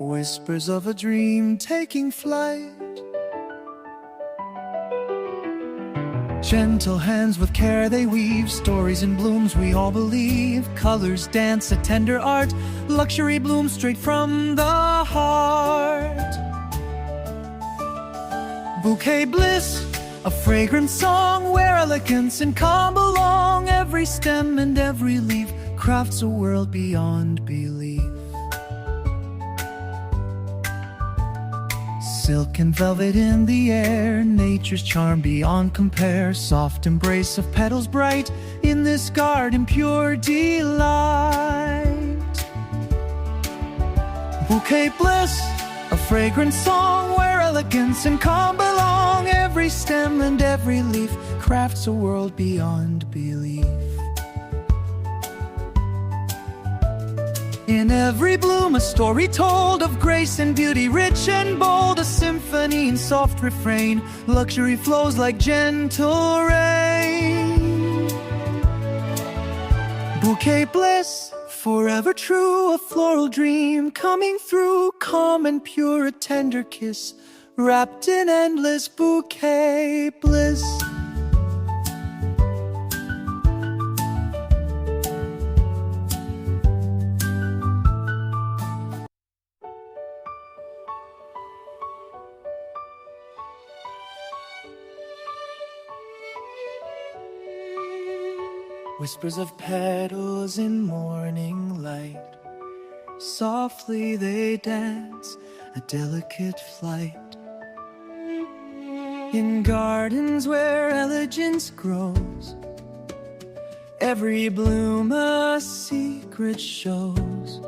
whispers of a dream taking flight. Gentle hands with care they weave, stories in blooms we all believe. Colors dance a tender art, luxury blooms straight from the heart. Bouquet bliss, a fragrant song where elegance and calm belong. Every stem and every leaf crafts a world beyond belief. Silk and velvet in the air, nature's charm beyond compare. Soft embrace of petals bright, in this garden pure delight. Bouquet bliss, a fragrant song where elegance and calm belong. Every stem and every leaf crafts a world beyond belief. In every bloom a story told of grace and beauty, rich and bold. A symphony in soft refrain, luxury flows like gentle rain. Bouquet bliss, forever true, a floral dream coming through. Calm and pure, a tender kiss, wrapped in endless bouquet bliss. Whispers of petals in morning light, softly they dance a delicate flight. In gardens where elegance grows, every bloom a secret shows.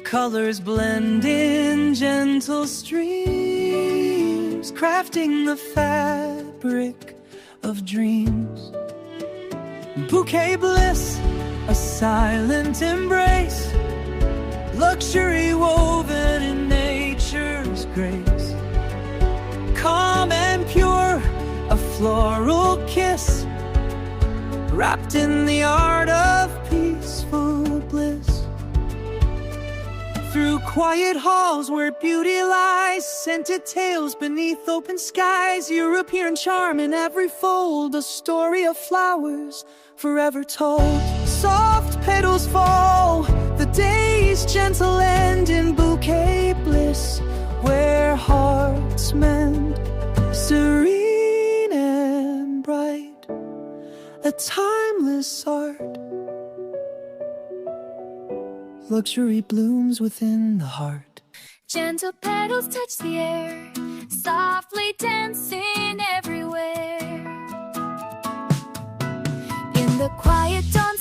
Colors blend in gentle streams, crafting the fabric of dreams. Bouquet bliss, a silent embrace, luxury woven in nature's grace. Calm and pure, a floral kiss, wrapped in the art of peaceful bliss. Through quiet halls where beauty lies, scented tales beneath open skies. European charm in every fold, a story of flowers forever told. Soft petals fall, the day's gentle end. In bouquet bliss, where hearts mend, serene and bright, a timeless art. Luxury blooms within the heart. Gentle petals touch the air, softly dancing everywhere. In the quiet dawn